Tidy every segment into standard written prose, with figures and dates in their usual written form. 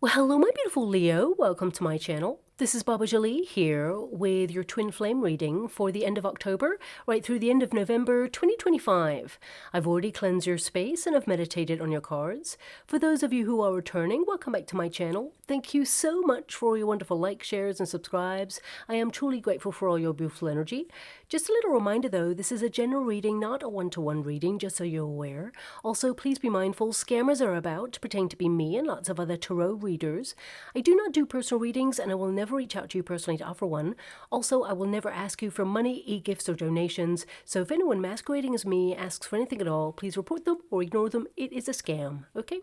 Well, hello, my beautiful Leo. Welcome to my channel. This is Baba Jolie here with your twin flame reading for the end of October, right through the end of November 2025. I've already cleansed your space and I've meditated on your cards. For those of you who are returning, welcome back to my channel. Thank you so much for all your wonderful likes, shares, and subscribes. I am truly grateful for all your beautiful energy. Just a little reminder though, this is a general reading, not a one-to-one reading, just so you're aware. Also, please be mindful, scammers are about, pretending to be me and lots of other tarot readers. I do not do personal readings and I will never reach out to you personally to offer one. Also, I will never ask you for money, e-gifts, or donations. So if anyone masquerading as me asks for anything at all, please report them or ignore them. It is a scam, okay?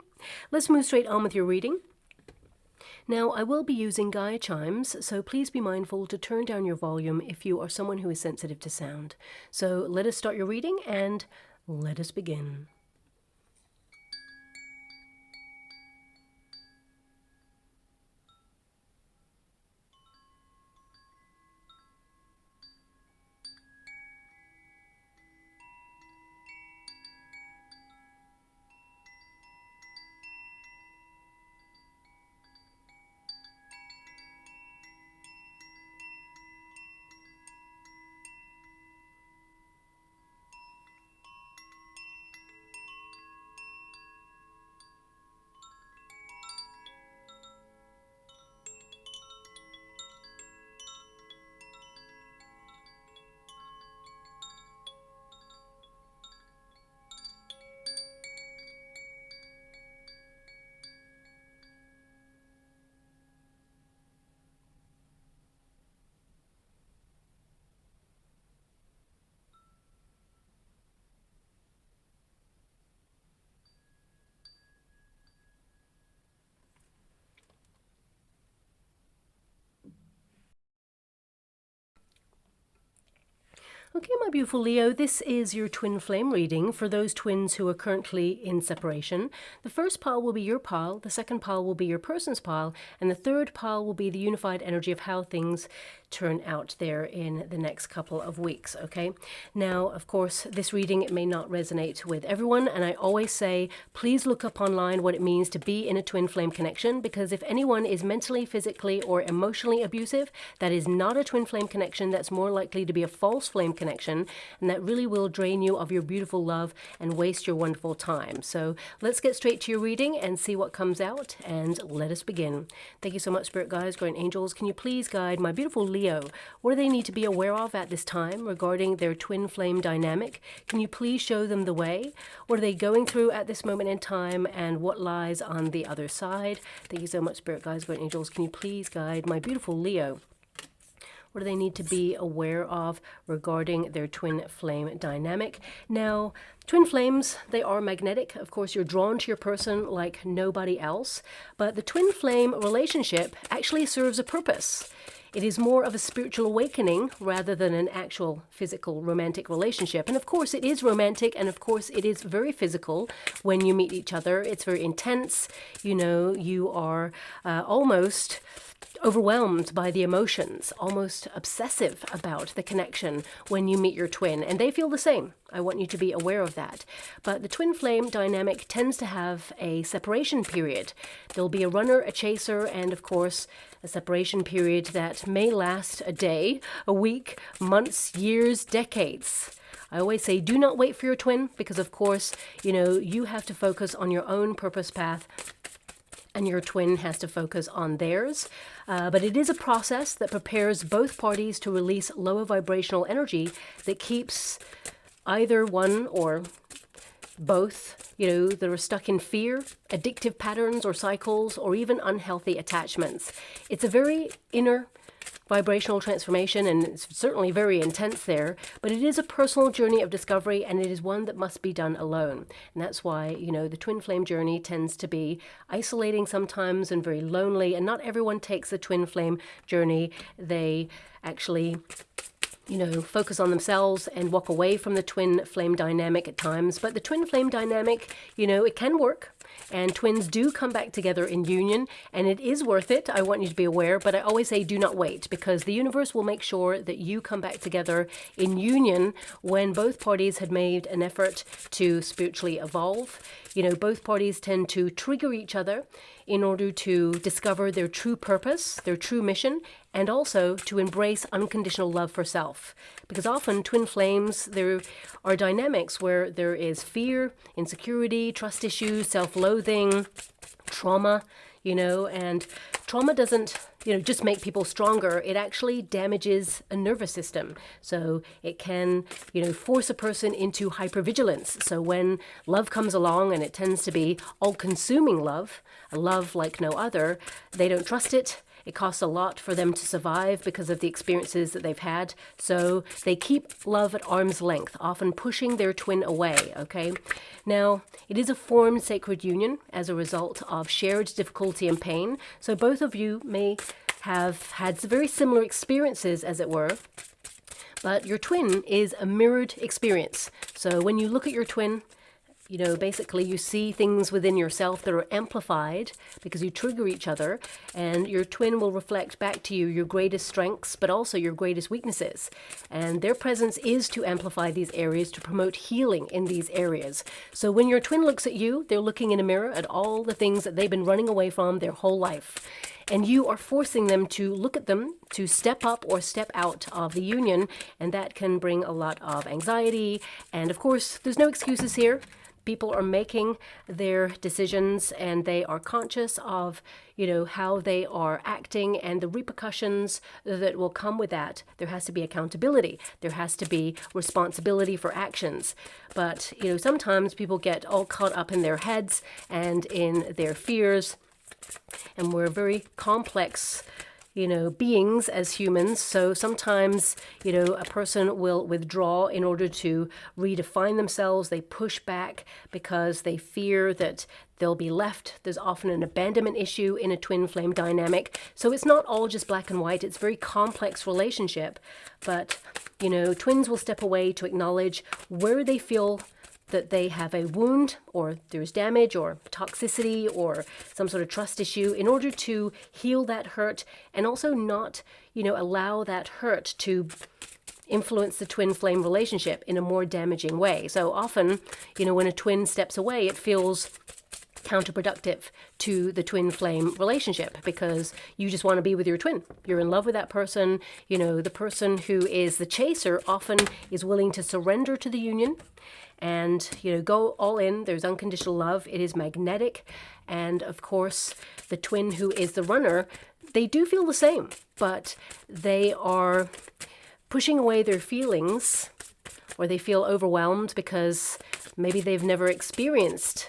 Let's move straight on with your reading. Now, I will be using Gaia chimes, so please be mindful to turn down your volume if you are someone who is sensitive to sound. So let us start your reading and let us begin. Okay, my beautiful Leo, this is your twin flame reading for those twins who are currently in separation. The first pile will be your pile, the second pile will be your person's pile, and the third pile will be the unified energy of how things turn out there in the next couple of weeks, okay? Now, of course, this reading may not resonate with everyone, and I always say, please look up online what it means to be in a twin flame connection, because if anyone is mentally, physically, or emotionally abusive, that is not a twin flame connection. That's more likely to be a false flame connection, and that really will drain you of your beautiful love and waste your wonderful time. So let's get straight to your reading and see what comes out, and let us begin. Thank you so much, Spirit Guides, Guardian Angels. Can you please guide my beautiful Leo? What do they need to be aware of at this time regarding their twin flame dynamic? Can you please show them the way? What are they going through at this moment in time, and what lies on the other side? Thank you so much, Spirit Guides, Guardian Angels. Can you please guide my beautiful Leo? What do they need to be aware of regarding their twin flame dynamic? Now, twin flames, they are magnetic. Of course, you're drawn to your person like nobody else. But the twin flame relationship actually serves a purpose. It is more of a spiritual awakening rather than an actual physical romantic relationship. And of course, it is romantic, and of course, it is very physical when you meet each other. It's very intense. You know, you are almost overwhelmed by the emotions, almost obsessive about the connection when you meet your twin, and they feel the same. I want you to be aware of that. But the twin flame dynamic tends to have a separation period. There'll be a runner, a chaser, and of course, a separation period that may last a day, a week, months, years, decades. I always say, do not wait for your twin, because of course, you know, you have to focus on your own purpose path, and your twin has to focus on theirs. But it is a process that prepares both parties to release lower vibrational energy that keeps either one or both, you know, that are stuck in fear, addictive patterns or cycles, or even unhealthy attachments. It's a very inner vibrational transformation, and it's certainly very intense there, but it is a personal journey of discovery, and it is one that must be done alone. And that's why, you know, the twin flame journey tends to be isolating sometimes and very lonely, and not everyone takes the twin flame journey. They actually focus on themselves and walk away from the twin flame dynamic at times. But the twin flame dynamic, it can work. And twins do come back together in union, and it is worth it. I want you to be aware, but I always say do not wait, because the universe will make sure that you come back together in union when both parties had made an effort to spiritually evolve. Both parties tend to trigger each other in order to discover their true purpose, their true mission, and also to embrace unconditional love for self. Because often twin flames, there are dynamics where there is fear, insecurity, trust issues, self-loathing, trauma, and trauma doesn't, just make people stronger. It actually damages a nervous system. So it can, force a person into hypervigilance. So when love comes along, and it tends to be all-consuming love, a love like no other, they don't trust it. It costs a lot for them to survive because of the experiences that they've had. So they keep love at arm's length, often pushing their twin away, okay? Now, it is a formed sacred union as a result of shared difficulty and pain. So both of you may have had very similar experiences, as it were. But your twin is a mirrored experience. So when you look at your twin, basically you see things within yourself that are amplified because you trigger each other, and your twin will reflect back to you your greatest strengths, but also your greatest weaknesses. And their presence is to amplify these areas, to promote healing in these areas. So when your twin looks at you, they're looking in a mirror at all the things that they've been running away from their whole life. And you are forcing them to look at them, to step up or step out of the union, and that can bring a lot of anxiety. And of course, there's no excuses here. People are making their decisions, and they are conscious of, how they are acting and the repercussions that will come with that. There has to be accountability. There has to be responsibility for actions. But, sometimes people get all caught up in their heads and in their fears, and we're very complex beings as humans. So sometimes, a person will withdraw in order to redefine themselves. They push back because they fear that they'll be left. There's often an abandonment issue in a twin flame dynamic. So it's not all just black and white. It's a very complex relationship. But, twins will step away to acknowledge where they feel that they have a wound, or there's damage or toxicity or some sort of trust issue, in order to heal that hurt, and also not, allow that hurt to influence the twin flame relationship in a more damaging way. So often, when a twin steps away, it feels counterproductive to the twin flame relationship, because you just want to be with your twin. You're in love with that person. The person who is the chaser often is willing to surrender to the union and, go all in. There's unconditional love. It is magnetic. And of course, the twin who is the runner, they do feel the same, but they are pushing away their feelings, or they feel overwhelmed because maybe they've never experienced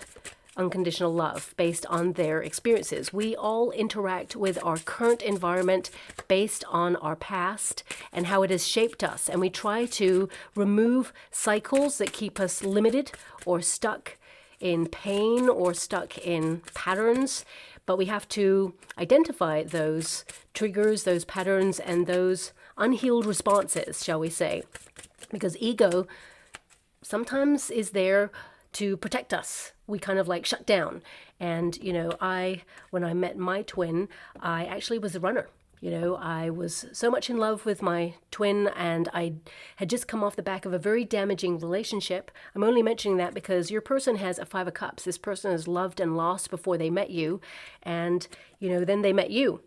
unconditional love based on their experiences. We all interact with our current environment based on our past and how it has shaped us. And we try to remove cycles that keep us limited or stuck in pain or stuck in patterns. But we have to identify those triggers, those patterns, and those unhealed responses, shall we say. Because ego sometimes is there to protect us. We kind of shut down. And, when I met my twin, I actually was a runner. I was so much in love with my twin, and I had just come off the back of a very damaging relationship. I'm only mentioning that because your person has a 5 of Cups. This person has loved and lost before they met you, and, then they met you.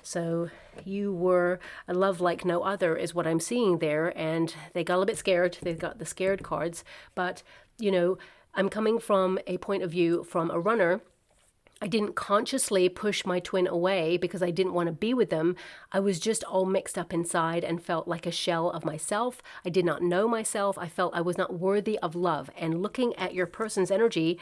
So you were a love like no other is what I'm seeing there, and they got a bit scared. They've got the scared cards, but, I'm coming from a point of view from a runner. I didn't consciously push my twin away because I didn't want to be with them. I was just all mixed up inside and felt like a shell of myself. I did not know myself. I felt I was not worthy of love. And looking at your person's energy,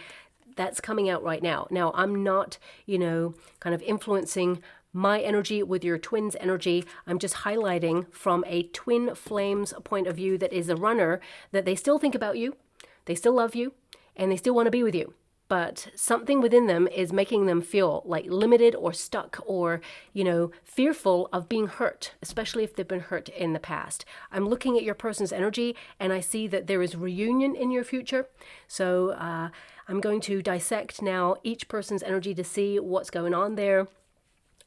that's coming out right now. Now, I'm not, kind of influencing my energy with your twin's energy. I'm just highlighting from a twin flames point of view that is a runner, that they still think about you, they still love you, and they still want to be with you. but something within them is making them feel like limited or stuck or, fearful of being hurt, especially if they've been hurt in the past. I'm looking at your person's energy and I see that there is reunion in your future. So I'm going to dissect now each person's energy to see what's going on there.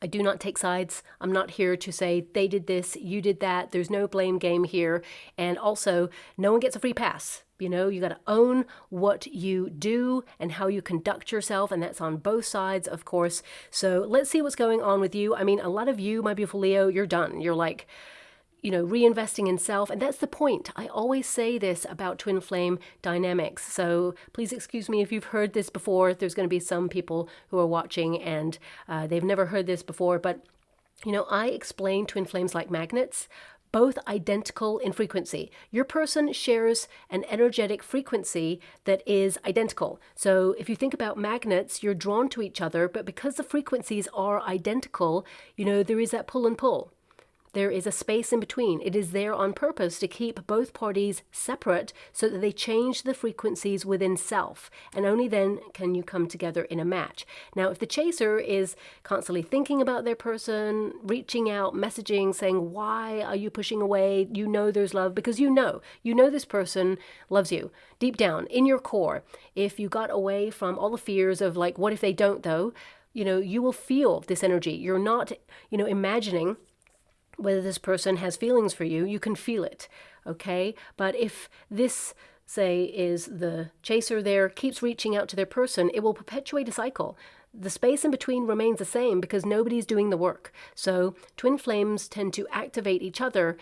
I do not take sides. I'm not here to say they did this, you did that. There's no blame game here. And also, no one gets a free pass. You got to own what you do and how you conduct yourself. And that's on both sides, of course. So let's see what's going on with you. I mean, a lot of you, my beautiful Leo, you're done. You're like, reinvesting in self. And that's the point. I always say this about twin flame dynamics. So please excuse me if you've heard this before. There's going to be some people who are watching and they've never heard this before. But, I explain twin flames like magnets, both identical in frequency. Your person shares an energetic frequency that is identical. So if you think about magnets, you're drawn to each other, but because the frequencies are identical, there is that pull and pull. There is a space in between. It is there on purpose to keep both parties separate so that they change the frequencies within self. And only then can you come together in a match. Now, if the chaser is constantly thinking about their person, reaching out, messaging, saying, why are you pushing away? There's love because you know this person loves you deep down in your core. If you got away from all the fears of like, what if they don't though? You will feel this energy. You're not, imagining whether this person has feelings for you, you can feel it, okay? But if this, say, is the chaser there, keeps reaching out to their person, it will perpetuate a cycle. The space in between remains the same because nobody's doing the work. So twin flames tend to activate each other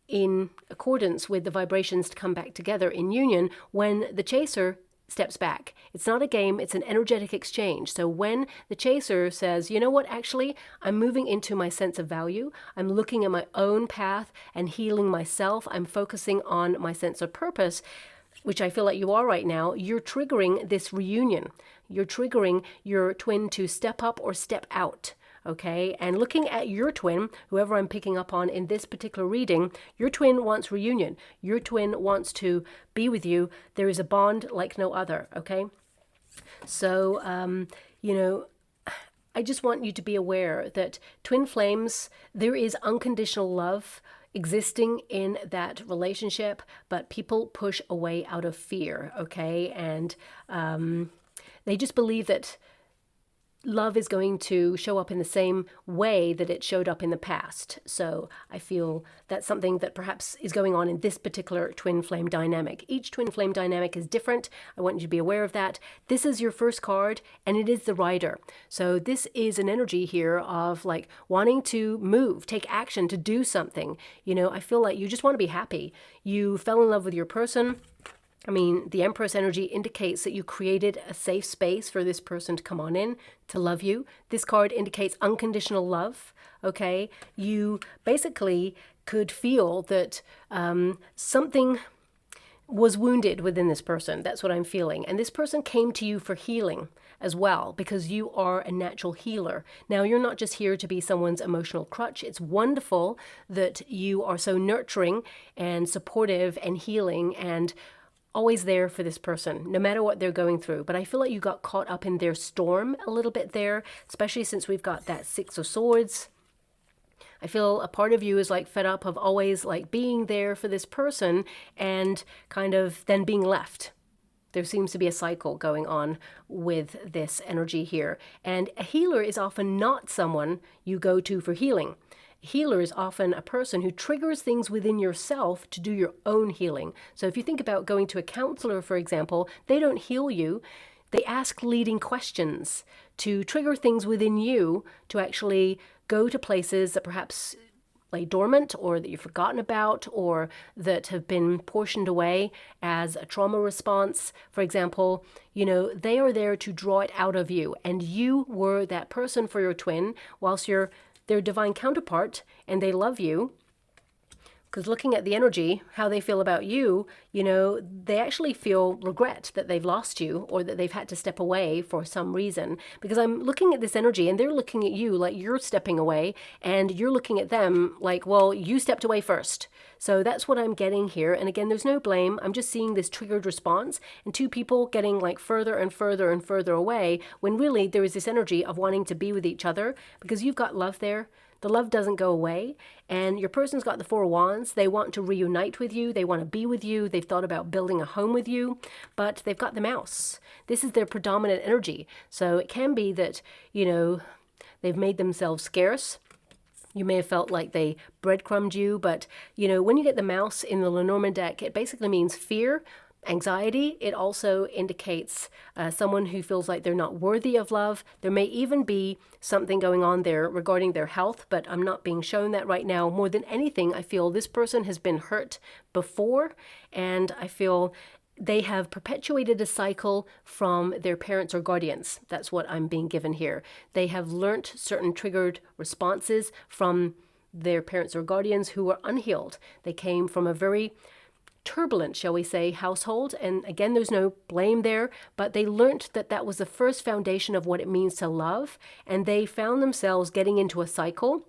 in accordance with the vibrations to come back together in union when the chaser steps back. It's not a game, it's an energetic exchange. So when the chaser says, you know what, actually, I'm moving into my sense of value, I'm looking at my own path and healing myself, I'm focusing on my sense of purpose, which I feel like you are right now, you're triggering this reunion. You're triggering your twin to step up or step out. Okay, and looking at your twin, whoever I'm picking up on in this particular reading, your twin wants reunion. Your twin wants to be with you. There is a bond like no other, okay? So, I just want you to be aware that twin flames, there is unconditional love existing in that relationship, but people push away out of fear, okay? And they just believe that love is going to show up in the same way that it showed up in the past. So I feel that's something that perhaps is going on in this particular twin flame dynamic. Each twin flame dynamic is different. I want you to be aware of that. This is your first card and it is the Rider. So this is an energy here of like wanting to move, take action, to do something. I feel like you just want to be happy. You fell in love with your person. I mean, the Empress energy indicates that you created a safe space for this person to come on in, to love you. This card indicates unconditional love, okay? You basically could feel that something was wounded within this person. That's what I'm feeling. And this person came to you for healing as well, because you are a natural healer. Now, you're not just here to be someone's emotional crutch. It's wonderful that you are so nurturing and supportive and healing and always there for this person, no matter what they're going through. But I feel like you got caught up in their storm a little bit there, especially since we've got that Six of Swords. I feel a part of you is like fed up of always like being there for this person and kind of then being left. There seems to be a cycle going on with this energy here. And a healer is often not someone you go to for healing. Healer is often a person who triggers things within yourself to do your own healing. So if you think about going to a counselor, for example, they don't heal you. They ask leading questions to trigger things within you to actually go to places that perhaps lay dormant or that you've forgotten about or that have been portioned away as a trauma response. For example, they are there to draw it out of you. And you were that person for your twin whilst you're their divine counterpart and they love you. Because looking at the energy, how they feel about you, you know, they actually feel regret that they've lost you or that they've had to step away for some reason. Because I'm looking at this energy and they're looking at you like you're stepping away, and you're looking at them like, well, you stepped away first. So that's what I'm getting here. And again, there's no blame. I'm just seeing this triggered response and two people getting like further and further and further away, when really there is this energy of wanting to be with each other because you've got love there. The love doesn't go away, and your person's got the Four of Wands. They want to reunite with you. They want to be with you. They've thought about building a home with you, but they've got the Mouse. This is their predominant energy. So it can be that, you know, they've made themselves scarce. You may have felt like they breadcrumbed you, but, you know, when you get the Mouse in the Lenormand deck, it basically means fear, anxiety. It also indicates someone who feels like they're not worthy of love. There may even be something going on there regarding their health, but I'm not being shown that right now. More than anything, I feel this person has been hurt before, and I feel they have perpetuated a cycle from their parents or guardians. That's what I'm being given here. They have learnt certain triggered responses from their parents or guardians who were unhealed. They came from a very turbulent, shall we say, household. And again, there's no blame there, but they learnt that that was the first foundation of what it means to love. And they found themselves getting into a cycle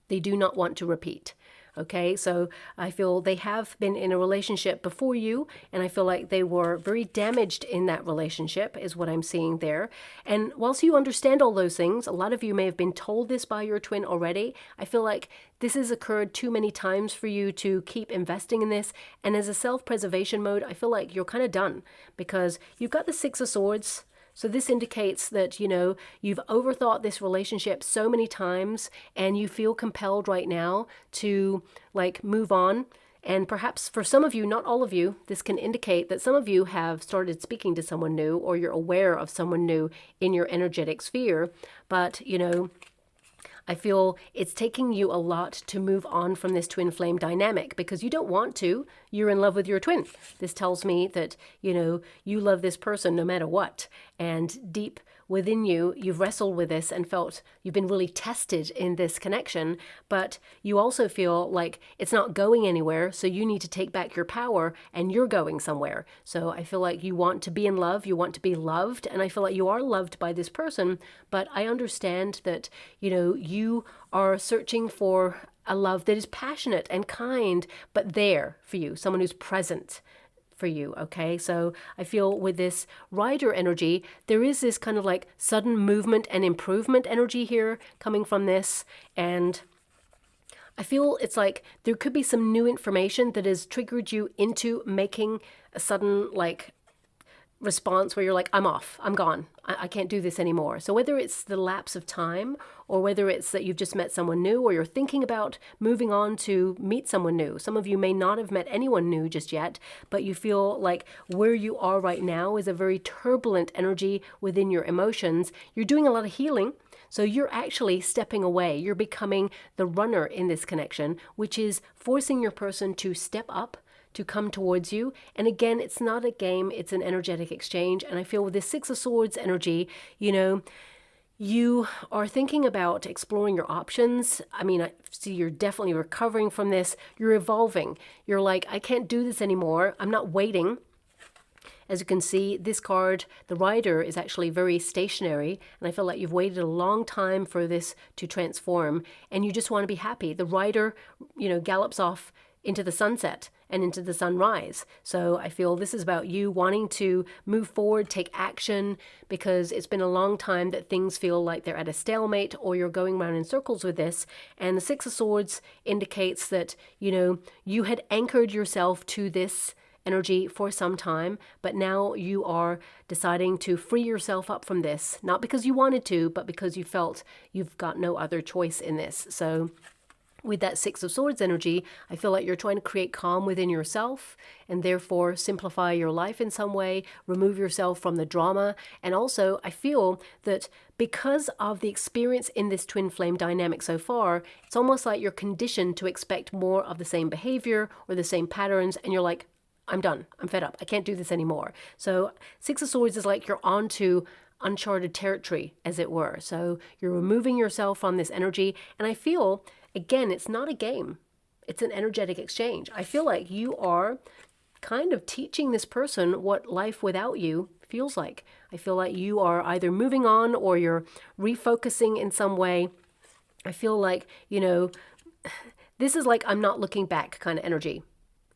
they do not want to repeat. Okay, so I feel they have been in a relationship before you, and I feel like they were very damaged in that relationship, is what I'm seeing there. And whilst you understand all those things, a lot of you may have been told this by your twin already. I feel like this has occurred too many times for you to keep investing in this. And as a self-preservation mode, I feel like you're kind of done, because you've got the Six of Swords. So this indicates that, you know, you've overthought this relationship so many times and you feel compelled right now to like move on. And perhaps for some of you, not all of you, this can indicate that some of you have started speaking to someone new, or you're aware of someone new in your energetic sphere. But, you know, I feel it's taking you a lot to move on from this twin flame dynamic, because you don't want to. You're in love with your twin. This tells me that, you know, you love this person no matter what. And deep within you, you've wrestled with this and felt you've been really tested in this connection, but you also feel like it's not going anywhere, so you need to take back your power and you're going somewhere. So I feel like you want to be in love, you want to be loved, and I feel like you are loved by this person, but I understand that, you know, you are searching for a love that is passionate and kind, but there for you, someone who's present for you. Okay, so I feel with this rider energy, there is this kind of like sudden movement and improvement energy here coming from this. And I feel it's like there could be some new information that has triggered you into making a sudden like response where you're like, I'm off, I'm gone, I can't do this anymore. So whether it's the lapse of time, or whether it's that you've just met someone new, or you're thinking about moving on to meet someone new. Some of you may not have met anyone new just yet, but you feel like where you are right now is a very turbulent energy within your emotions. You're doing a lot of healing. So you're actually stepping away. You're becoming the runner in this connection, which is forcing your person to step up, to come towards you. And again, it's not a game, it's an energetic exchange. And I feel with this Six of Swords energy, you know, you are thinking about exploring your options. I mean, I see you're definitely recovering from this. You're evolving. You're like, I can't do this anymore. I'm not waiting. As you can see, this card, the Rider, is actually very stationary, and I feel like you've waited a long time for this to transform, and you just want to be happy. The Rider, you know, gallops off into the sunset and into the sunrise. So I feel this is about you wanting to move forward, take action, because it's been a long time that things feel like they're at a stalemate, or you're going around in circles with this. And the Six of Swords indicates that, you know, you had anchored yourself to this energy for some time, but now you are deciding to free yourself up from this, not because you wanted to, but because you felt you've got no other choice in this. So with that Six of Swords energy, I feel like you're trying to create calm within yourself and therefore simplify your life in some way, remove yourself from the drama. And also, I feel that because of the experience in this twin flame dynamic so far, it's almost like you're conditioned to expect more of the same behavior or the same patterns, and you're like, I'm done. I'm fed up. I can't do this anymore. So Six of Swords is like you're on to uncharted territory, as it were. So you're removing yourself from this energy. And I feel, again, it's not a game. it's an energetic exchange. I feel like you are kind of teaching this person what life without you feels like. I feel like you are either moving on or you're refocusing in some way. I feel like, this is like I'm not looking back kind of energy.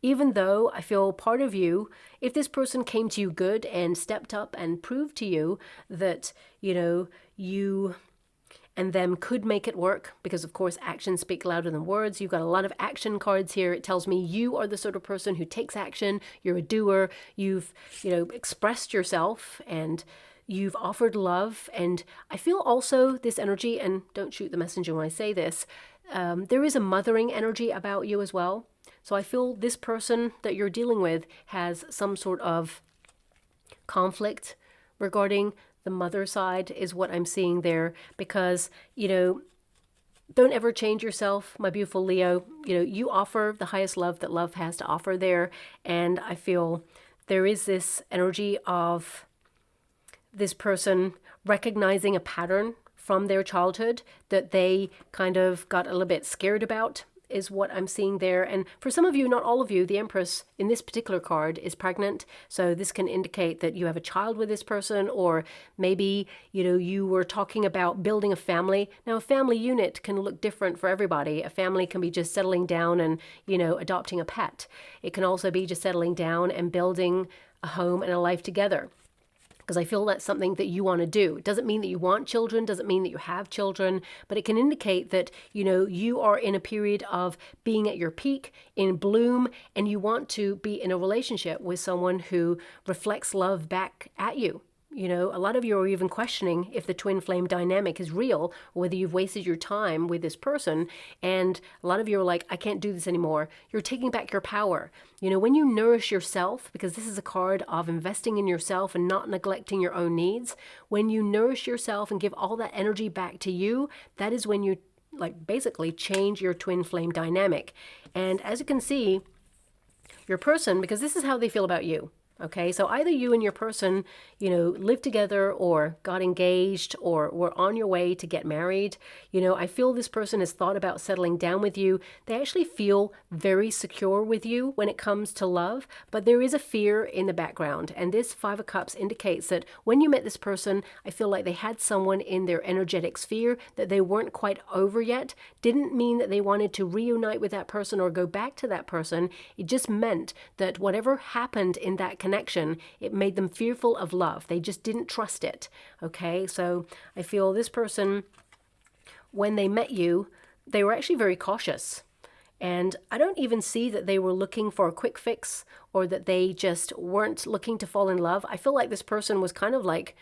Even though I feel part of you, if this person came to you good and stepped up and proved to you that, you and them could make it work, because of course actions speak louder than words. You've got a lot of action cards here. It tells me you are the sort of person who takes action. You're a doer. You've, expressed yourself and you've offered love. And I feel also this energy, and don't shoot the messenger when I say this, there is a mothering energy about you as well. So I feel this person that you're dealing with has some sort of conflict regarding the mother side is what I'm seeing there, because, don't ever change yourself, my beautiful Leo. You offer the highest love that love has to offer there. And I feel there is this energy of this person recognizing a pattern from their childhood that they kind of got a little bit scared about, is what I'm seeing there. And for some of you, not all of you, the Empress in this particular card is pregnant. So this can indicate that you have a child with this person, or maybe, you were talking about building a family. Now, a family unit can look different for everybody. A family can be just settling down and, adopting a pet. It can also be just settling down and building a home and a life together, because I feel that's something that you want to do. It doesn't mean that you want children, doesn't mean that you have children, but it can indicate that, you are in a period of being at your peak, in bloom, and you want to be in a relationship with someone who reflects love back at you. A lot of you are even questioning if the twin flame dynamic is real, or whether you've wasted your time with this person. And a lot of you are like, I can't do this anymore. You're taking back your power. When you nourish yourself, because this is a card of investing in yourself and not neglecting your own needs, when you nourish yourself and give all that energy back to you, that is when you basically change your twin flame dynamic. And as you can see, your person, because this is how they feel about you. Okay, so either you and your person, lived together or got engaged or were on your way to get married. I feel this person has thought about settling down with you. They actually feel very secure with you when it comes to love, but there is a fear in the background. And this Five of Cups indicates that when you met this person, I feel like they had someone in their energetic sphere that they weren't quite over yet. Didn't mean that they wanted to reunite with that person or go back to that person. It just meant that whatever happened in that connection, it made them fearful of love. They just didn't trust it. Okay, so I feel this person, when they met you, they were actually very cautious. And I don't even see that they were looking for a quick fix or that they just weren't looking to fall in love. I feel like this person was kind of like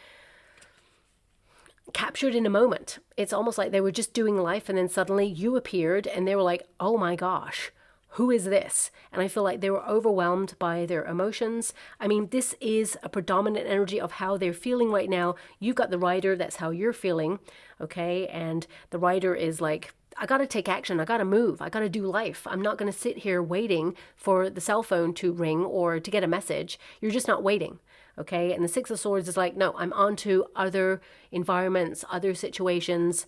captured in a moment. It's almost like they were just doing life and then suddenly you appeared and they were like, oh my gosh, who is this? And I feel like they were overwhelmed by their emotions. I mean, this is a predominant energy of how they're feeling right now. You've got the Rider, that's how you're feeling, okay? And the Rider is like, I got to take action. I got to move. I got to do life. I'm not going to sit here waiting for the cell phone to ring or to get a message. You're just not waiting, okay? And the Six of Swords is like, no, I'm on to other environments, other situations,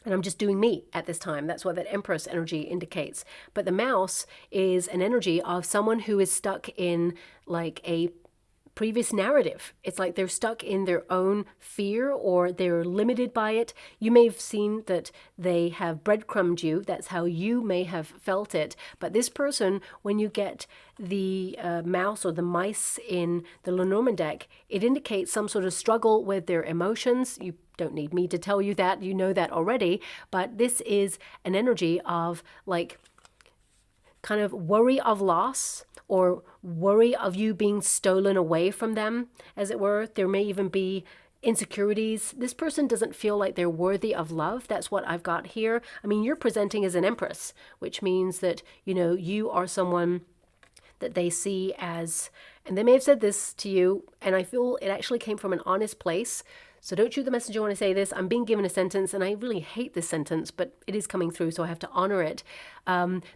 and I'm just doing me at this time. That's what that Empress energy indicates. But the Mouse is an energy of someone who is stuck in like a previous narrative. It's like they're stuck in their own fear or they're limited by it. You may have seen that they have breadcrumbed you. That's how you may have felt it. But this person, when you get the mouse or the mice in the Lenormand deck, it indicates some sort of struggle with their emotions. You don't need me to tell you that. You know that already. But this is an energy of like kind of worry of loss or worry of you being stolen away from them, as it were. There may even be insecurities. This person doesn't feel like they're worthy of love. That's what I've got here. I mean, you're presenting as an Empress, which means that, you are someone that they see as, and they may have said this to you, and I feel it actually came from an honest place. So don't shoot the messenger when I say this. I'm being given a sentence, and I really hate this sentence, but it is coming through, so I have to honor it.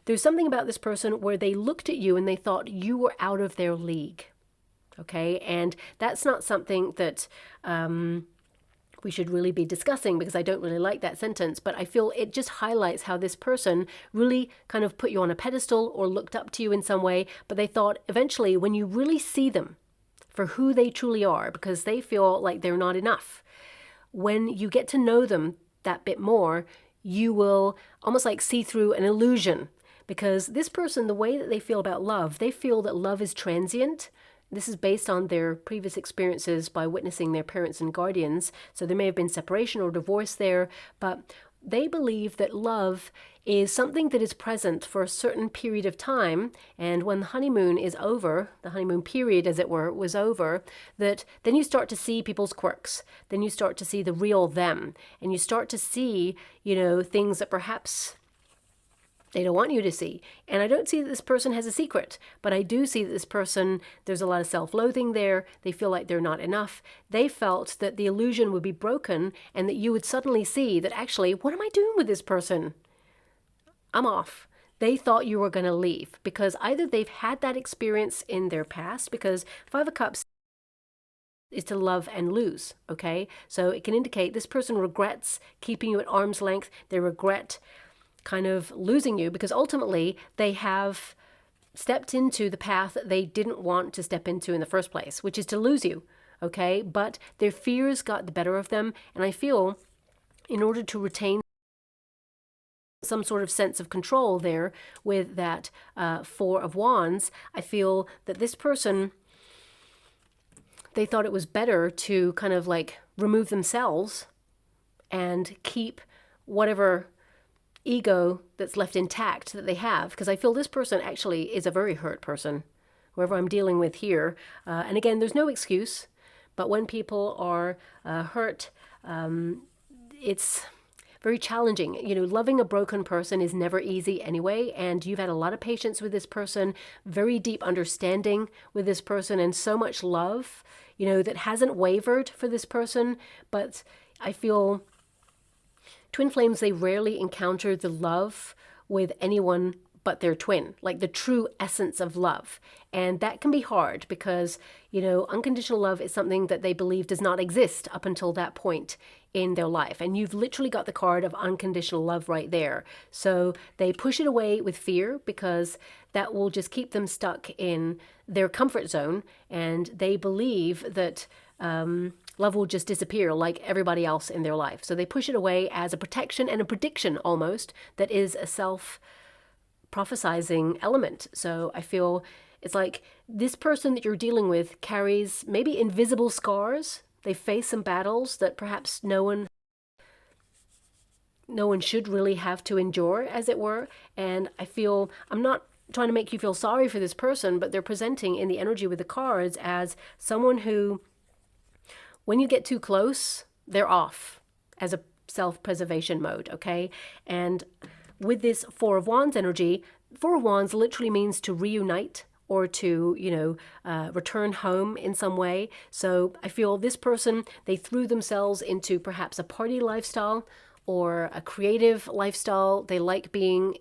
There's something about this person where they looked at you and they thought you were out of their league. Okay, and that's not something that we should really be discussing, because I don't really like that sentence, but I feel it just highlights how this person really kind of put you on a pedestal or looked up to you in some way, but they thought eventually when you really see them for who they truly are, because they feel like they're not enough, when you get to know them that bit more, you will almost like see through an illusion, because this person, the way that they feel about love, they feel that love is transient. This is based on their previous experiences by witnessing their parents and guardians. So there may have been separation or divorce there, but they believe that love is something that is present for a certain period of time. And when the honeymoon is over, the honeymoon period, as it were, was over, that then you start to see people's quirks. Then you start to see the real them. And you start to see, things that perhaps they don't want you to see. And I don't see that this person has a secret, but I do see that this person, there's a lot of self-loathing there. They feel like they're not enough. They felt that the illusion would be broken and that you would suddenly see that actually, what am I doing with this person? I'm off. They thought you were going to leave because either they've had that experience in their past, because Five of Cups is to love and lose, okay? So it can indicate this person regrets keeping you at arm's length. They regret kind of losing you because ultimately they have stepped into the path that they didn't want to step into in the first place, which is to lose you, okay? But their fears got the better of them, and I feel in order to retain some sort of sense of control there with that Four of Wands, I feel that this person, they thought it was better to kind of like remove themselves and keep whatever ego that's left intact that they have, because I feel this person actually is a very hurt person, whoever I'm dealing with here. And again, there's no excuse, but when people are hurt, it's very challenging. Loving a broken person is never easy anyway, and you've had a lot of patience with this person, very deep understanding with this person, and so much love, that hasn't wavered for this person. But I feel twin flames, they rarely encounter the love with anyone but their twin, like the true essence of love. And that can be hard because, unconditional love is something that they believe does not exist up until that point in their life. And you've literally got the card of unconditional love right there. So they push it away with fear because that will just keep them stuck in their comfort zone. And they believe that love will just disappear like everybody else in their life. So they push it away as a protection and a prediction almost that is a self-prophesizing element. So I feel it's like this person that you're dealing with carries maybe invisible scars. They face some battles that perhaps no one should really have to endure, as it were. And I feel, I'm not trying to make you feel sorry for this person, but they're presenting in the energy with the cards as someone who, when you get too close, they're off as a self-preservation mode, okay? And with this Four of Wands energy, Four of Wands literally means to reunite or to, return home in some way. So I feel this person, they threw themselves into perhaps a party lifestyle or a creative lifestyle. They like being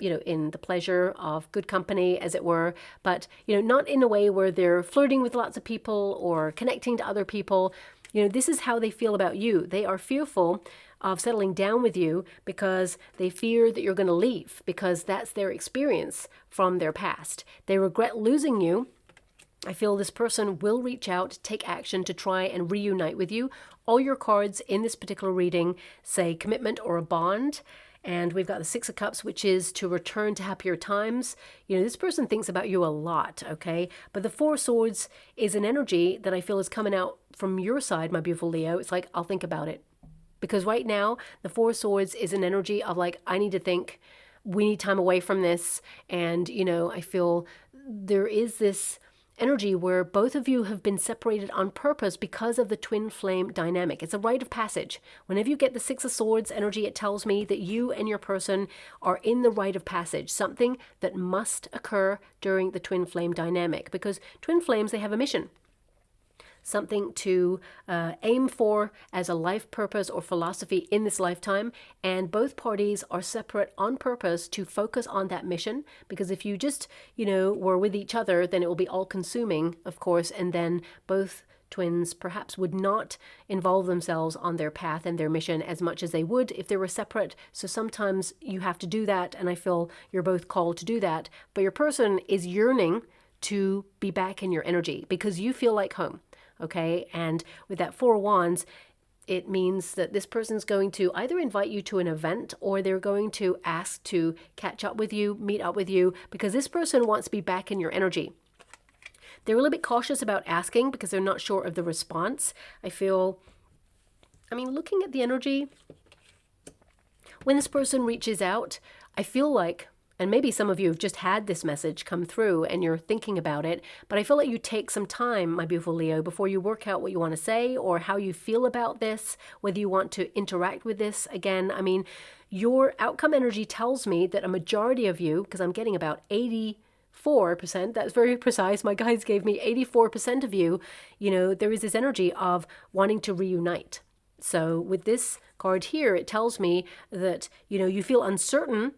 in the pleasure of good company, as it were, but, not in a way where they're flirting with lots of people or connecting to other people. This is how they feel about you. They are fearful of settling down with you because they fear that you're going to leave, because that's their experience from their past. They regret losing you. I feel this person will reach out, take action to try and reunite with you. All your cards in this particular reading say commitment or a bond. And we've got the Six of Cups, which is to return to happier times. This person thinks about you a lot, okay? But the Four of Swords is an energy that I feel is coming out from your side, my beautiful Leo. It's like, I'll think about it. Because right now, the Four of Swords is an energy of like, I need to think, we need time away from this. And, I feel there is this energy where both of you have been separated on purpose because of the twin flame dynamic. It's a rite of passage. Whenever you get the Six of Swords energy, it tells me that you and your person are in the rite of passage, something that must occur during the twin flame dynamic, because twin flames, they have a mission. Something to aim for as a life purpose or philosophy in this lifetime, and both parties are separate on purpose to focus on that mission, because if you just, were with each other, then it will be all consuming, of course, and then both twins perhaps would not involve themselves on their path and their mission as much as they would if they were separate. So sometimes you have to do that, and I feel you're both called to do that. But your person is yearning to be back in your energy because you feel like home, okay? And with that Four of Wands, it means that this person's going to either invite you to an event or they're going to ask to catch up with you, meet up with you, because this person wants to be back in your energy. They're a little bit cautious about asking because they're not sure of the response. Looking at the energy, when this person reaches out, I feel like, and maybe some of you have just had this message come through and you're thinking about it, but I feel like you take some time, my beautiful Leo, before you work out what you want to say or how you feel about this, whether you want to interact with this again. Your outcome energy tells me that a majority of you, because I'm getting about 84%, that's very precise, my guides gave me 84% of you, there is this energy of wanting to reunite. So with this card here, it tells me that, you feel uncertain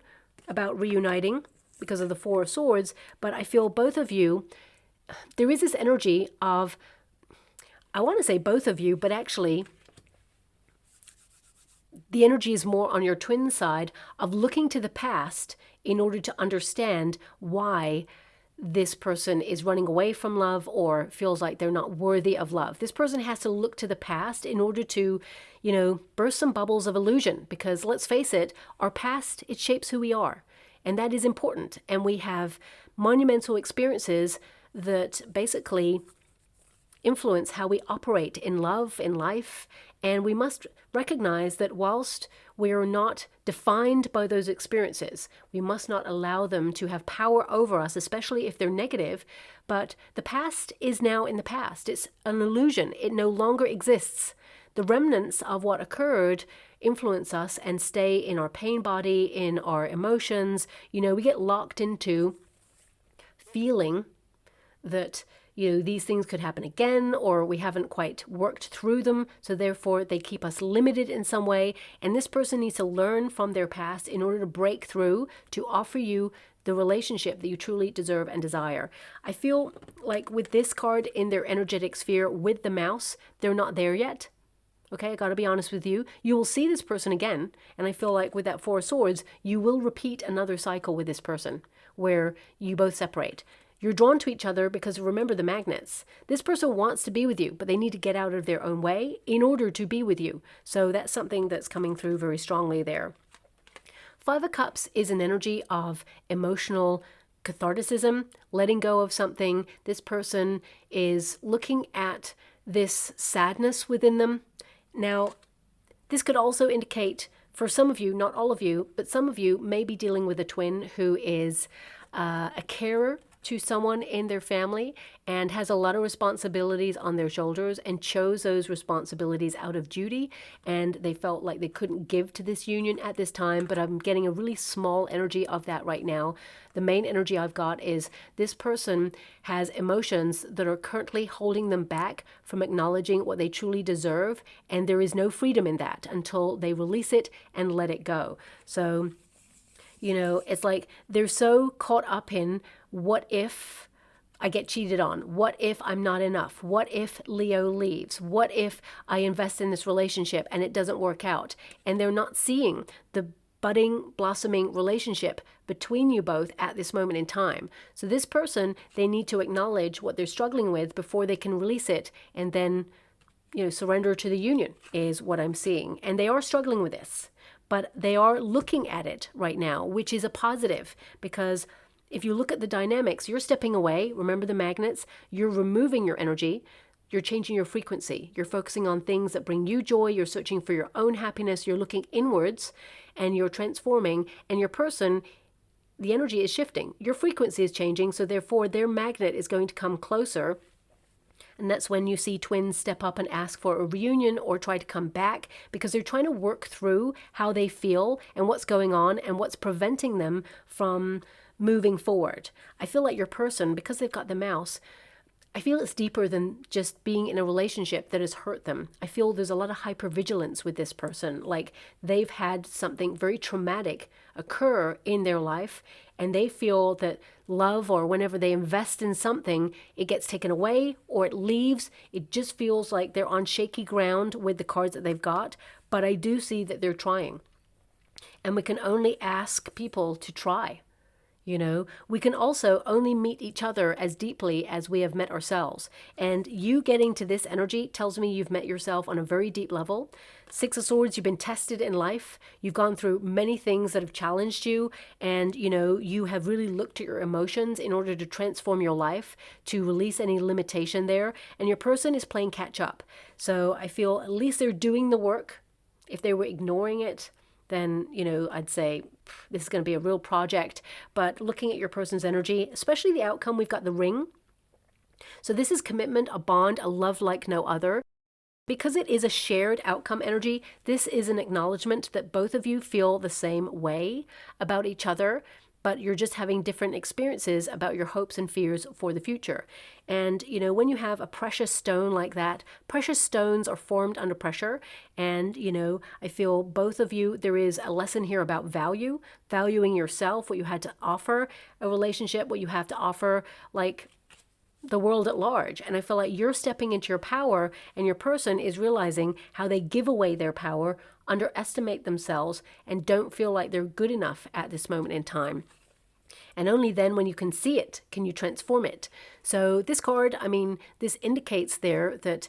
about reuniting because of the Four of Swords, but I feel both of you, there is this energy of, I want to say both of you, but actually the energy is more on your twin side of looking to the past in order to understand why this person is running away from love or feels like they're not worthy of love. This person has to look to the past in order to, burst some bubbles of illusion, because let's face it, our past, it shapes who we are. And that is important. And we have monumental experiences that basically influence how we operate in love, in life. And we must recognize that whilst we are not defined by those experiences, we must not allow them to have power over us, especially if they're negative. But the past is now in the past. It's an illusion. It no longer exists. The remnants of what occurred influence us and stay in our pain body, in our emotions. We get locked into feeling that, these things could happen again, or we haven't quite worked through them. So therefore they keep us limited in some way. And this person needs to learn from their past in order to break through, to offer you the relationship that you truly deserve and desire. I feel like with this card in their energetic sphere with the mouse, they're not there yet. Okay, I got to be honest with you. You will see this person again. And I feel like with that Four of Swords, you will repeat another cycle with this person where you both separate. You're drawn to each other because remember the magnets. This person wants to be with you, but they need to get out of their own way in order to be with you. So that's something that's coming through very strongly there. Five of Cups is an energy of emotional catharticism, letting go of something. This person is looking at this sadness within them. Now, this could also indicate for some of you, not all of you, but some of you may be dealing with a twin who is a carer to someone in their family and has a lot of responsibilities on their shoulders and chose those responsibilities out of duty, and they felt like they couldn't give to this union at this time. But I'm getting a really small energy of that right now. The main energy I've got is this person has emotions that are currently holding them back from acknowledging what they truly deserve, and there is no freedom in that until they release it and let it go. So it's like they're so caught up in, what if I get cheated on? What if I'm not enough? What if Leo leaves? What if I invest in this relationship and it doesn't work out? And they're not seeing the budding, blossoming relationship between you both at this moment in time. So this person, they need to acknowledge what they're struggling with before they can release it and then, surrender to the union is what I'm seeing. And they are struggling with this, but they are looking at it right now, which is a positive, because if you look at the dynamics, you're stepping away. Remember the magnets, you're removing your energy. You're changing your frequency. You're focusing on things that bring you joy. You're searching for your own happiness. You're looking inwards and you're transforming. And your person, the energy is shifting. Your frequency is changing. So therefore, their magnet is going to come closer. And that's when you see twins step up and ask for a reunion or try to come back, because they're trying to work through how they feel and what's going on and what's preventing them from moving forward. I feel like your person, because they've got the mouse, I feel it's deeper than just being in a relationship that has hurt them. I feel there's a lot of hypervigilance with this person. Like they've had something very traumatic occur in their life, and they feel that love, or whenever they invest in something, it gets taken away or it leaves. It just feels like they're on shaky ground with the cards that they've got. But I do see that they're trying. And we can only ask people to try. You know, we can also only meet each other as deeply as we have met ourselves. And you getting to this energy tells me you've met yourself on a very deep level. Six of Swords, you've been tested in life. You've gone through many things that have challenged you. And, you know, you have really looked at your emotions in order to transform your life, to release any limitation there. And your person is playing catch up. So I feel at least they're doing the work. If they were ignoring it, then, you know, I'd say this is going to be a real project. But looking at your person's energy, especially the outcome, we've got the Ring. So this is commitment, a bond, a love like no other. Because it is a shared outcome energy, this is an acknowledgement that both of you feel the same way about each other, but you're just having different experiences about your hopes and fears for the future. And, you know, when you have a precious stone like that, precious stones are formed under pressure. And, you know, I feel both of you, there is a lesson here about value, valuing yourself, what you had to offer a relationship, what you have to offer, like the world at large. And I feel like you're stepping into your power, and your person is realizing how they give away their power, underestimate themselves, and don't feel like they're good enough at this moment in time. And only then, when you can see it, can you transform it. So this card, I mean, this indicates there that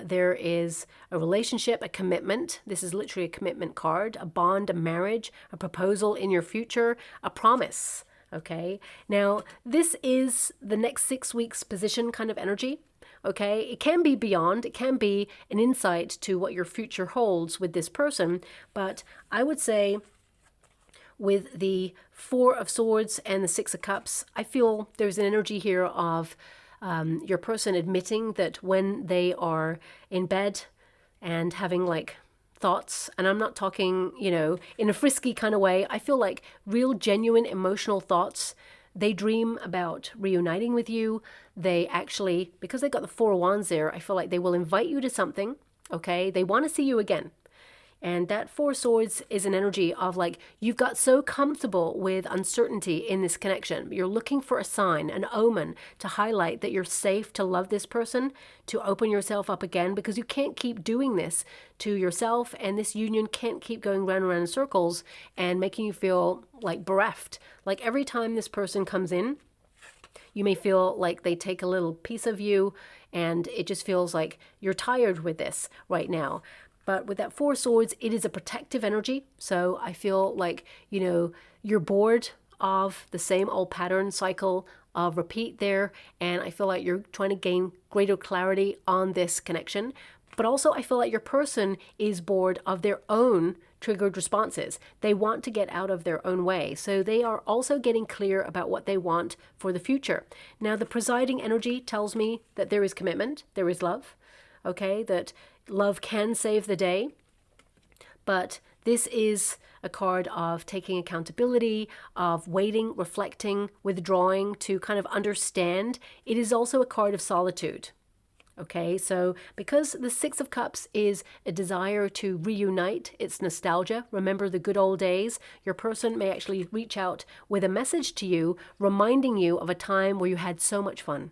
there is a relationship, a commitment. This is literally a commitment card, a bond, a marriage, a proposal in your future, a promise. Okay, now this is the next 6 weeks position kind of energy. Okay, it can be beyond, it can be an insight to what your future holds with this person. But I would say with the Four of Swords and the Six of Cups, I feel there's an energy here of your person admitting that when they are in bed and having like thoughts, and I'm not talking, you know, in a frisky kind of way, I feel like real genuine emotional thoughts. They dream about reuniting with you. They actually, because they got the Four of Wands there, I feel like they will invite you to something. Okay, they want to see you again. And that Four of Swords is an energy of like, you've got so comfortable with uncertainty in this connection. You're looking for a sign, an omen to highlight that you're safe to love this person, to open yourself up again, because you can't keep doing this to yourself, and this union can't keep going round and round in circles and making you feel like bereft. Like every time this person comes in, you may feel like they take a little piece of you, and it just feels like you're tired with this right now. But with that Four of Swords, it is a protective energy. So I feel like, you know, you're bored of the same old pattern cycle of repeat there. And I feel like you're trying to gain greater clarity on this connection. But also I feel like your person is bored of their own triggered responses. They want to get out of their own way. So they are also getting clear about what they want for the future. Now, the presiding energy tells me that there is commitment, there is love. Okay, that love can save the day, but this is a card of taking accountability, of waiting, reflecting, withdrawing to kind of understand. It is also a card of solitude. Okay, so because the Six of Cups is a desire to reunite, it's nostalgia, remember the good old days, your person may actually reach out with a message to you, reminding you of a time where you had so much fun.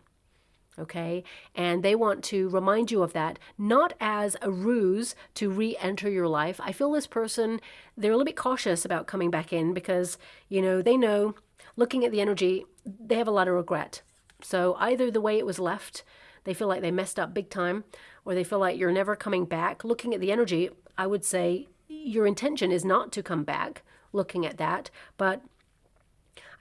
Okay, and they want to remind you of that, not as a ruse to re-enter your life. I feel this person, they're a little bit cautious about coming back in because, you know, they know, looking at the energy, they have a lot of regret. So either the way it was left, they feel like they messed up big time, or they feel like you're never coming back. Looking at the energy, I would say your intention is not to come back, looking at that, but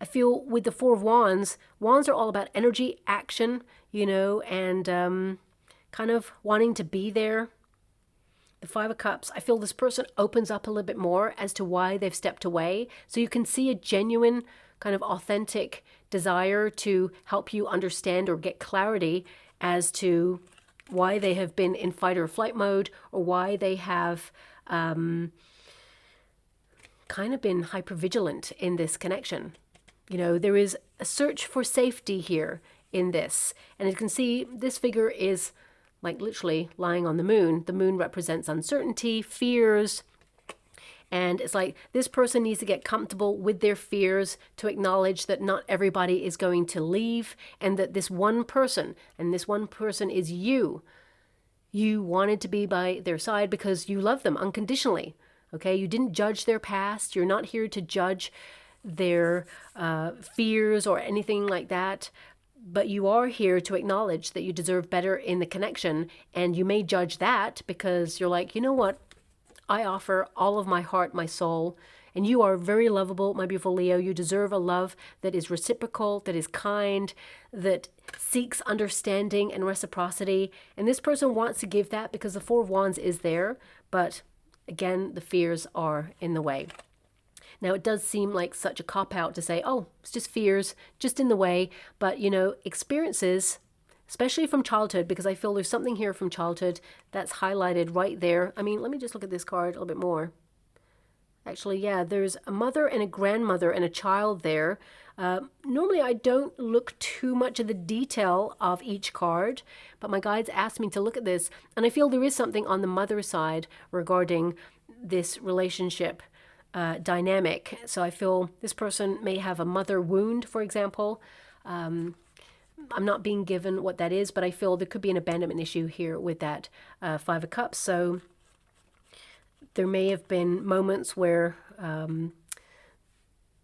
I feel with the Four of Wands, wands are all about energy, action, you know, and kind of wanting to be there. The Five of Cups, I feel this person opens up a little bit more as to why they've stepped away. So you can see a genuine kind of authentic desire to help you understand or get clarity as to why they have been in fight or flight mode, or why they have kind of been hypervigilant in this connection. You know, there is a search for safety here, in this. And you can see this figure is like literally lying on the moon. The moon represents uncertainty, fears, and it's like this person needs to get comfortable with their fears, to acknowledge that not everybody is going to leave, and that this one person, and this one person is you. You wanted to be by their side because you love them unconditionally. Okay, you didn't judge their past. You're not here to judge their fears or anything like that. But you are here to acknowledge that you deserve better in the connection. And you may judge that because you're like, you know what? I offer all of my heart, my soul, and you are very lovable, my beautiful Leo. You deserve a love that is reciprocal, that is kind, that seeks understanding and reciprocity. And this person wants to give that because the Four of Wands is there. But again, the fears are in the way. Now, it does seem like such a cop-out to say, oh, it's just fears, just in the way. But, you know, experiences, especially from childhood, because I feel there's something here from childhood that's highlighted right there. I mean, let me just look at this card a little bit more. Actually, yeah, there's a mother and a grandmother and a child there. Normally, I don't look too much at the detail of each card, but my guides asked me to look at this. And I feel there is something on the mother side regarding this relationship dynamic. So I feel this person may have a mother wound, for example. I'm not being given what that is, but I feel there could be an abandonment issue here with that Five of Cups. So there may have been moments where,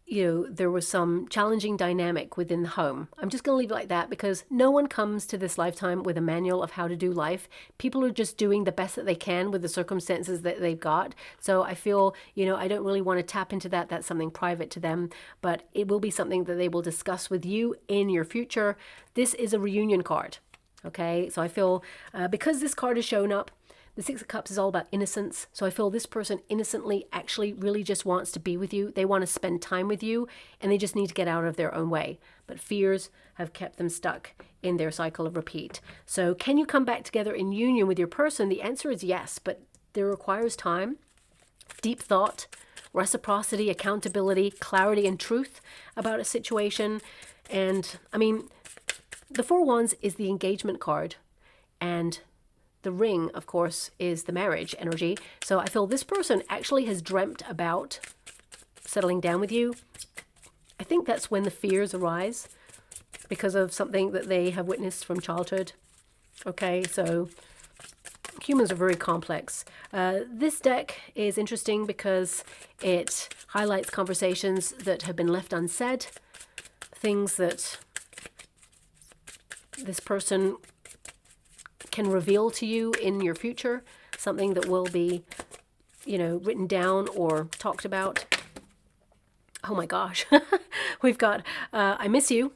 you know, there was some challenging dynamic within the home. I'm just going to leave it like that because no one comes to this lifetime with a manual of how to do life. People are just doing the best that they can with the circumstances that they've got. So I feel, you know, I don't really want to tap into that. That's something private to them, but it will be something that they will discuss with you in your future. This is a reunion card. Okay, so I feel because this card has shown up, the Six of Cups is all about innocence. So I feel this person innocently actually really just wants to be with you. They want to spend time with you and they just need to get out of their own way. But fears have kept them stuck in their cycle of repeat. So can you come back together in union with your person? The answer is yes, but there requires time, deep thought, reciprocity, accountability, clarity and truth about a situation. And I mean, the Four of Wands is the engagement card, and the ring, of course, is the marriage energy. So I feel this person actually has dreamt about settling down with you. I think that's when the fears arise because of something that they have witnessed from childhood. Okay, so humans are very complex. This deck is interesting because it highlights conversations that have been left unsaid, things that this person can reveal to you in your future, something that will be, you know, written down or talked about. Oh my gosh. We've got, I miss you,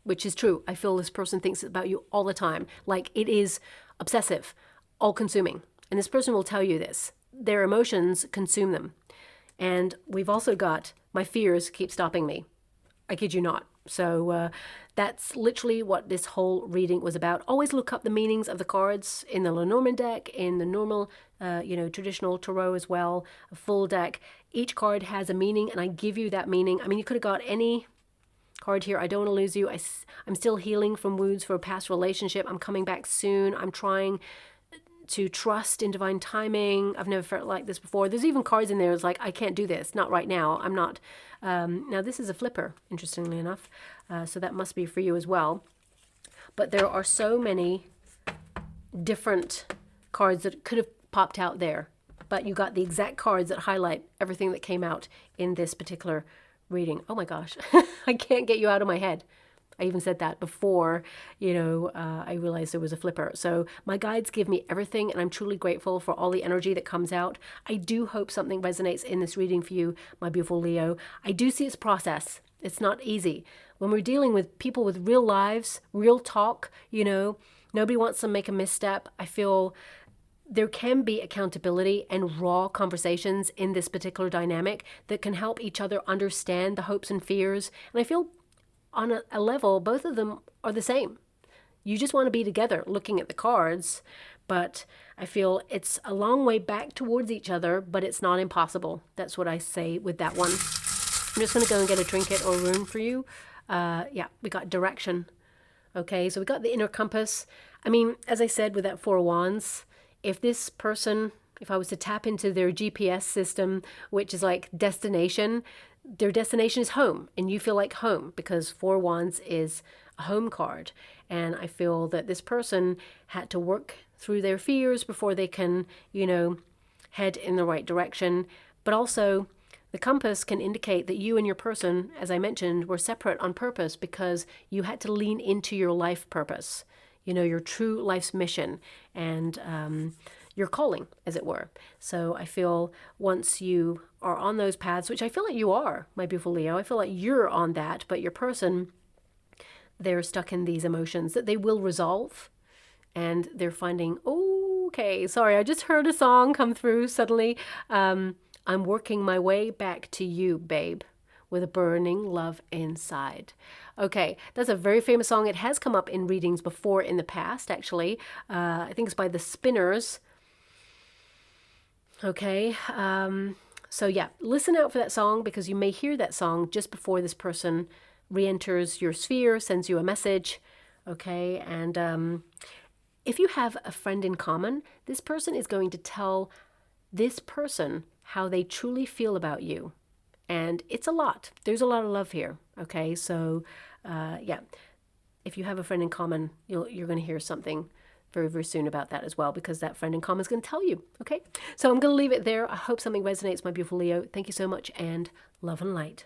which is true. I feel this person thinks about you all the time. Like it is obsessive, all consuming. And this person will tell you this. Their emotions consume them. And we've also got, my fears keep stopping me. I kid you not. So that's literally what this whole reading was about. Always look up the meanings of the cards in the Lenormand deck, in the normal, you know, traditional tarot as well, a full deck. Each card has a meaning, and I give you that meaning. I mean, you could have got any card here. I don't want to lose you. I'm still healing from wounds for a past relationship. I'm coming back soon. I'm trying to trust in divine timing. I've never felt like this before. There's even cards in there. It's like, I can't do this. Not right now. I'm not. Now, this is a flipper, interestingly enough. So that must be for you as well. But there are so many different cards that could have popped out there. But you got the exact cards that highlight everything that came out in this particular reading. Oh my gosh. I can't get you out of my head. I even said that before, you know, I realized there was a flipper. So my guides give me everything, and I'm truly grateful for all the energy that comes out. I do hope something resonates in this reading for you, my beautiful Leo. I do see its process. It's not easy. When we're dealing with people with real lives, real talk, you know, nobody wants to make a misstep. I feel there can be accountability and raw conversations in this particular dynamic that can help each other understand the hopes and fears. And I feel on a level, both of them are the same. You just want to be together looking at the cards, but I feel it's a long way back towards each other, but it's not impossible. That's what I say with that one. I'm just going to go and get a trinket or rune for you. Yeah, we got direction. Okay, so we got the inner compass. I mean, as I said with that Four of Wands, if this person, if I was to tap into their GPS system, which is like destination, their destination is home, and you feel like home because Four of Wands is a home card. And I feel that this person had to work through their fears before they can, head in the right direction. But also, the compass can indicate that you and your person, as I mentioned, were separate on purpose because you had to lean into your life purpose, your true life's mission and your calling, as it were. So I feel once you are on those paths, which I feel like you are, my beautiful Leo, I feel like you're on that, but your person, they're stuck in these emotions that they will resolve, and they're finding, okay, sorry, I just heard a song come through suddenly. I'm working my way back to you, babe, with a burning love inside. Okay, that's a very famous song. It has come up in readings before in the past, actually. I think it's by the Spinners. Okay, so yeah, listen out for that song because you may hear that song just before this person re-enters your sphere, sends you a message. Okay, and if you have a friend in common, this person is going to tell this person how they truly feel about you. And it's a lot. There's a lot of love here. Okay, so yeah, if you have a friend in common, you're going to hear something very, very soon about that as well, because that friend in common is going to tell you. Okay, so I'm going to leave it there. I hope something resonates, my beautiful Leo. Thank you so much, and love and light.